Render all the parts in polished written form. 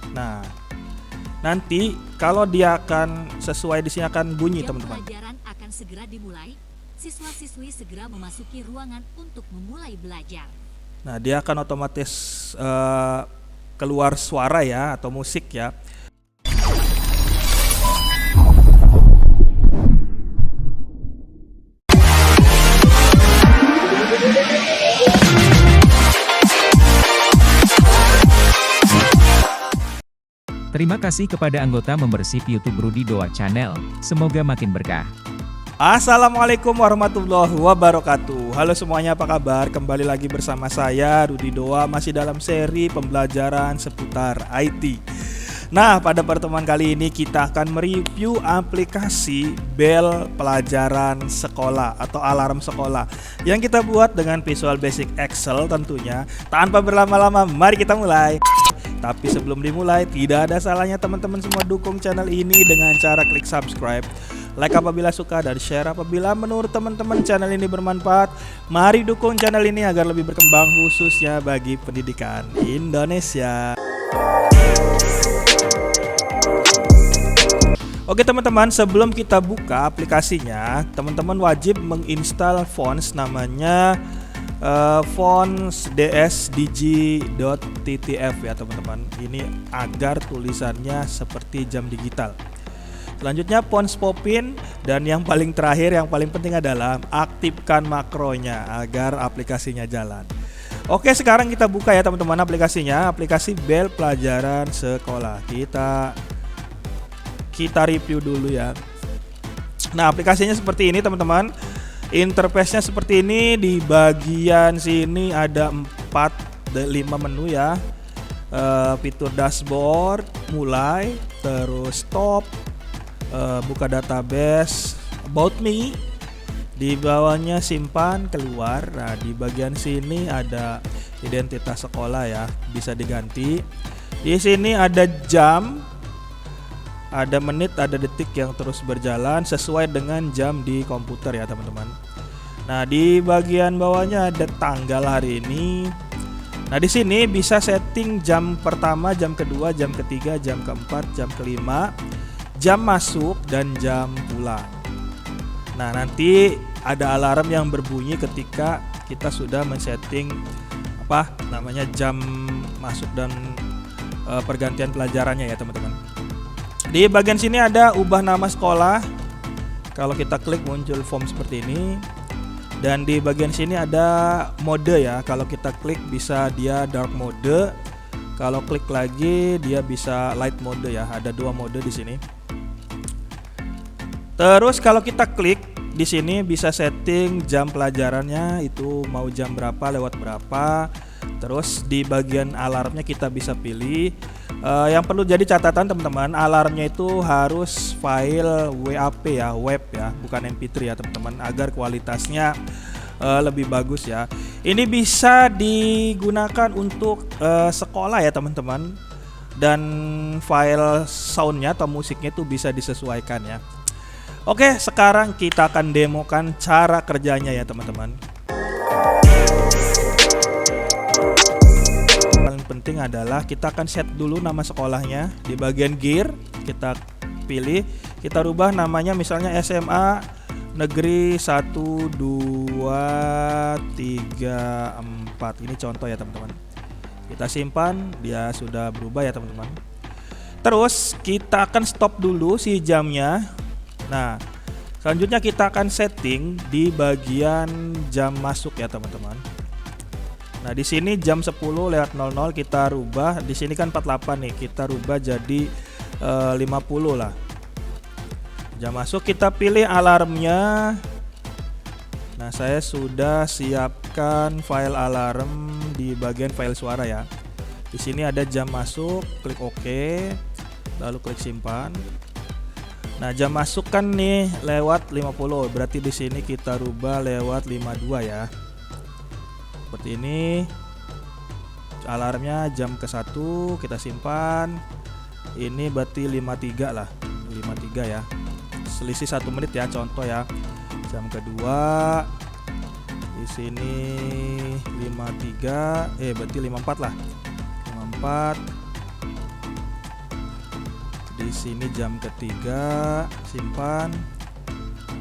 Nah, nanti kalau dia akan sesuai di sini akan bunyi Jam teman-teman. pelajaran akan segera dimulai. Siswa-siswi segera memasuki ruangan untuk memulai belajar. Nah, dia akan otomatis keluar suara ya atau musik ya. Terima kasih kepada anggota membership YouTube Rudi Doa Channel. Semoga makin berkah. Assalamualaikum warahmatullahi wabarakatuh. Halo semuanya, apa kabar? Kembali lagi bersama saya Rudi Doa, masih dalam seri pembelajaran seputar IT. Nah, pada pertemuan kali ini kita akan mereview aplikasi bel pelajaran sekolah atau alarm sekolah yang kita buat dengan Visual Basic Excel tentunya. Tanpa berlama-lama, mari kita mulai. Tapi sebelum dimulai, tidak ada salahnya teman-teman semua dukung channel ini dengan cara klik subscribe, like apabila suka, dan share apabila menurut teman-teman channel ini bermanfaat. Mari dukung channel ini agar lebih berkembang khususnya bagi pendidikan Indonesia. Oke teman-teman, sebelum kita buka aplikasinya, teman-teman wajib menginstal fonts namanya fonts dsdigi.ttf ya teman-teman. Ini agar tulisannya seperti jam digital. Selanjutnya fonts popin, dan yang paling terakhir yang paling penting adalah aktifkan makronya agar aplikasinya jalan. Oke, sekarang kita buka ya teman-teman aplikasinya, aplikasi bel pelajaran sekolah. Kita review dulu ya. Nah, aplikasinya seperti ini teman-teman. Interface-nya seperti ini. Di bagian sini ada 5 menu ya. Fitur dashboard, mulai, terus stop, buka database, about me. Di bawahnya simpan, keluar. Nah, di bagian sini ada identitas sekolah ya, bisa diganti. Di sini ada jam, ada menit, ada detik yang terus berjalan sesuai dengan jam di komputer ya teman-teman. Nah, di bagian bawahnya ada tanggal hari ini. Nah, di sini bisa setting jam pertama, jam kedua, jam ketiga, jam keempat, jam kelima, jam masuk, dan jam pulang. Nah, nanti ada alarm yang berbunyi ketika kita sudah men-setting jam masuk dan pergantian pelajarannya ya teman-teman. Di bagian sini ada ubah nama sekolah. Kalau kita klik muncul form seperti ini. Dan di bagian sini ada mode ya. Kalau kita klik bisa dia dark mode. Kalau klik lagi dia bisa light mode ya. Ada 2 mode di sini. Terus kalau kita klik di sini bisa setting jam pelajarannya itu mau jam berapa, lewat berapa. Terus di bagian alarmnya kita bisa pilih. Yang perlu jadi catatan teman-teman, alarmnya itu harus file WAP ya, web ya, bukan MP3 ya teman-teman, agar kualitasnya lebih bagus ya. Ini bisa digunakan untuk sekolah ya teman-teman, dan file soundnya atau musiknya itu bisa disesuaikan ya. Oke, sekarang kita akan demokan cara kerjanya ya teman-teman. Penting adalah kita akan set dulu nama sekolahnya. Di bagian gear kita pilih, kita rubah namanya misalnya SMA Negeri 1 2 3 4. Ini contoh ya teman-teman. Kita simpan, dia sudah berubah ya teman-teman. Terus kita akan stop dulu si jamnya. Nah, selanjutnya kita akan setting di bagian jam masuk ya teman-teman. Nah, di sini jam 10:00 kita rubah. Di sini kan 48 nih, kita rubah jadi 50 lah. Jam masuk kita pilih alarmnya. Nah, saya sudah siapkan file alarm di bagian file suara ya. Di sini ada jam masuk, klik OK, lalu klik simpan. Nah, jam masuk kan nih lewat 50, berarti di sini kita rubah lewat 52 ya. Seperti ini. Alarmnya jam ke-1 kita simpan. Ini berarti 53 lah. 53 ya. Selisih 1 menit ya, contoh ya. Jam kedua di sini 53, berarti 54 lah. 54. Di sini jam ketiga, simpan.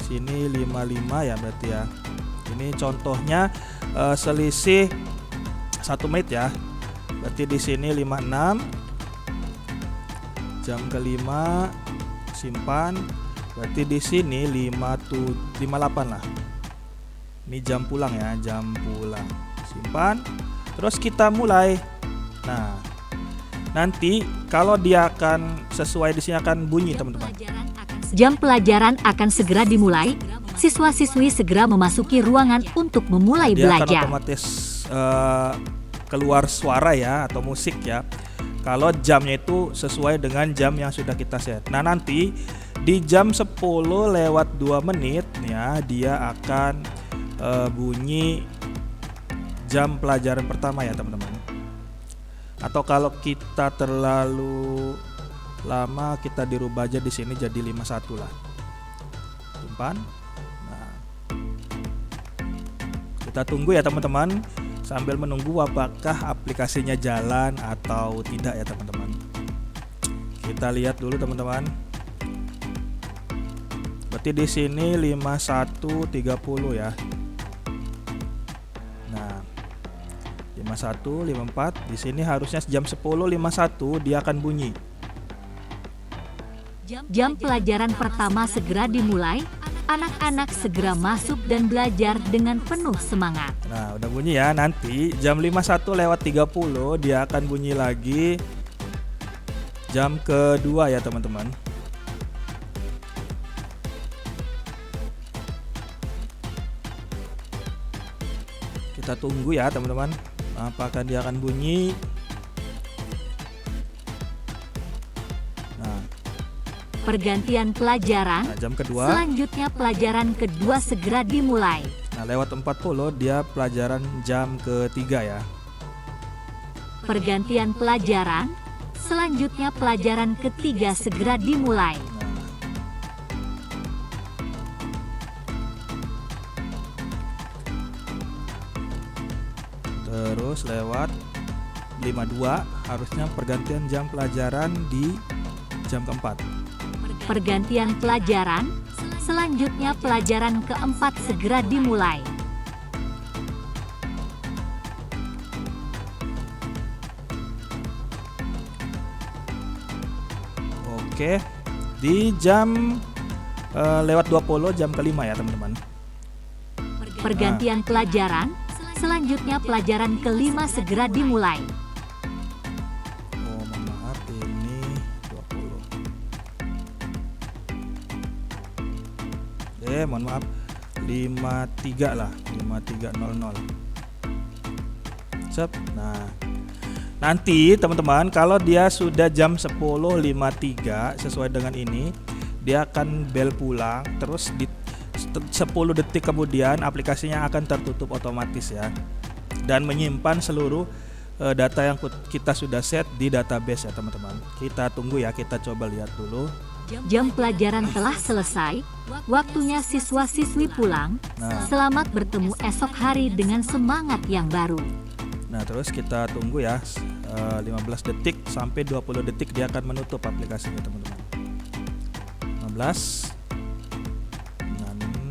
Sini 55 ya berarti ya. Ini contohnya selisih 1 menit ya. Berarti di sini 56. Jam kelima, simpan. Berarti di sini 58 lah. Ini jam pulang ya, jam pulang. Simpan. Terus kita mulai. Nah, nanti kalau dia akan sesuai di sini akan bunyi teman-teman. Jam pelajaran akan segera dimulai. Siswa-siswi segera memasuki ruangan untuk memulai Dia akan belajar. otomatis keluar suara ya atau musik ya. Kalau jamnya itu sesuai dengan jam yang sudah kita set. Nah, nanti di jam 10 lewat 2 menit ya dia akan bunyi jam pelajaran pertama ya teman-teman. Atau kalau kita terlalu lama kita dirubah aja di sini jadi 51 lah. Simpan. Nah, kita tunggu ya teman-teman sambil menunggu apakah aplikasinya jalan atau tidak ya teman-teman. Kita lihat dulu teman-teman. Berarti di sini 51.30 ya. Nah, 51, 54 di sini harusnya jam 10.51 dia akan bunyi. Jam pelajaran pertama segera dimulai. Anak-anak segera masuk dan belajar dengan penuh semangat. Nah, udah bunyi ya. Nanti jam 51 lewat 30 dia akan bunyi lagi jam kedua ya teman-teman. Kita tunggu ya teman-teman. Apakah dia akan bunyi? Nah, Pergantian pelajaran. jam kedua. Selanjutnya pelajaran kedua segera dimulai. Nah, lewat 40 dia pelajaran jam ketiga ya. Pergantian pelajaran. Selanjutnya pelajaran ketiga segera dimulai. Terus lewat 52 harusnya pergantian jam pelajaran di jam keempat. Pergantian pelajaran. Selanjutnya pelajaran keempat segera dimulai. Oke, di jam lewat 20 jam kelima ya teman-teman. Pergantian pelajaran. Selanjutnya pelajaran kelima segera dimulai. Oh, mohon maaf ini 20. Mohon maaf 53 lah, 53.00. Sep. Nah, nanti teman-teman kalau dia sudah jam 10.53 sesuai dengan ini, dia akan bel pulang terus di 10 detik kemudian aplikasinya akan tertutup otomatis ya dan menyimpan seluruh data yang kita sudah set di database ya teman-teman. Kita tunggu ya, kita coba lihat dulu. Jam pelajaran telah selesai. Waktunya siswa-siswi pulang. Nah. Selamat bertemu esok hari dengan semangat yang baru. Nah, terus kita tunggu ya 15 detik sampai 20 detik dia akan menutup aplikasinya teman-teman. 15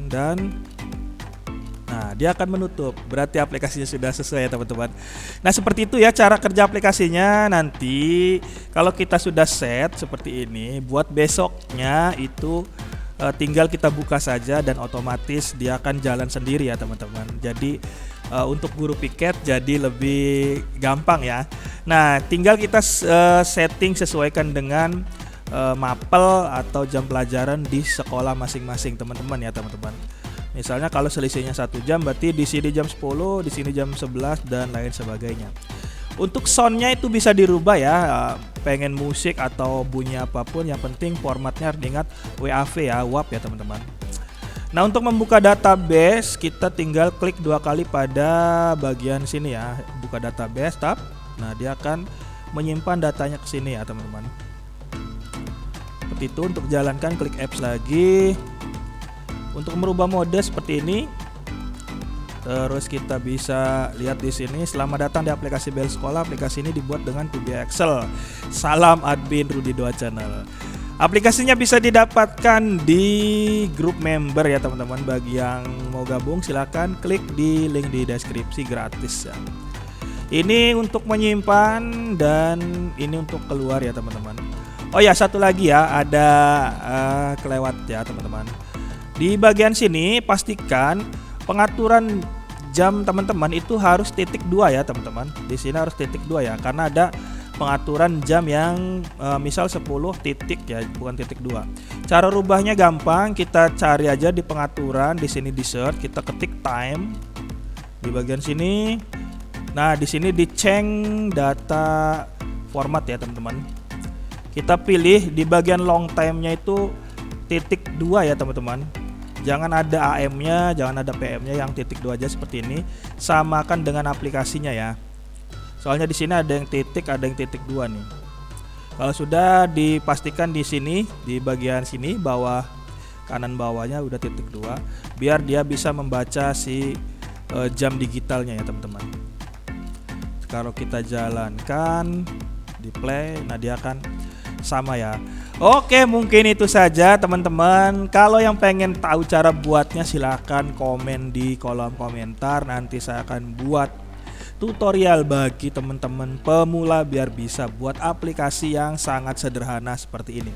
dan nah dia akan menutup, berarti aplikasinya sudah sesuai ya teman-teman. Nah, seperti itu ya cara kerja aplikasinya. Nanti kalau kita sudah set seperti ini, buat besoknya itu tinggal kita buka saja dan otomatis dia akan jalan sendiri ya teman-teman. Jadi untuk guru piket jadi lebih gampang ya. Nah, tinggal kita setting sesuaikan dengan mapel atau jam pelajaran di sekolah masing-masing teman-teman ya teman-teman. Misalnya kalau selisihnya 1 jam berarti di sini jam 10, di sini jam 11 dan lain sebagainya. Untuk soundnya itu bisa dirubah ya, pengen musik atau bunyi apapun, yang penting formatnya harus diingat WAV ya, WAV ya teman-teman. Nah, untuk membuka database kita tinggal klik 2 kali pada bagian sini ya, buka database tab. Nah, dia akan menyimpan datanya ke sini ya teman-teman. Seperti itu. Untuk jalankan klik apps lagi. Untuk merubah mode seperti ini. Terus kita bisa lihat di sini, selamat datang di aplikasi Bel Sekolah. Aplikasi ini dibuat dengan VBA Excel. Salam admin Rudi Doa Channel. Aplikasinya bisa didapatkan di grup member ya teman-teman. Bagi yang mau gabung silakan klik di link di deskripsi, gratis ya. Ini untuk menyimpan dan ini untuk keluar ya teman-teman. Oh ya, satu lagi ya, ada kelewat ya teman-teman. Di bagian sini pastikan pengaturan jam teman-teman itu harus titik 2 ya teman-teman. Di sini harus titik 2 ya, karena ada pengaturan jam yang misal 10 titik ya, bukan titik 2. Cara rubahnya gampang, kita cari aja di pengaturan, di sini di search, kita ketik time di bagian sini. Nah, di sini di change data format ya teman-teman. Kita pilih di bagian long time-nya itu titik 2 ya teman-teman. Jangan ada AM-nya, jangan ada PM-nya, yang titik 2 aja seperti ini. Samakan dengan aplikasinya ya. Soalnya di sini ada yang titik, ada yang titik 2 nih. Kalau sudah dipastikan di sini, di bagian sini bawah kanan bawahnya udah titik 2, biar dia bisa membaca si jam digitalnya ya teman-teman. Kalau kita jalankan di play, nah dia akan sama ya. Oke, mungkin itu saja teman-teman. Kalau yang pengen tahu cara buatnya silahkan komen di kolom komentar. Nanti saya akan buat tutorial bagi teman-teman pemula biar bisa buat aplikasi yang sangat sederhana seperti ini.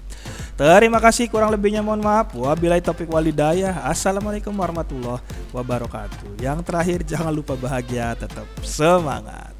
Terima kasih, kurang lebihnya mohon maaf. Wabillahi taufiq walhidayah. Assalamualaikum warahmatullahi wabarakatuh. Yang terakhir, jangan lupa bahagia, tetap semangat.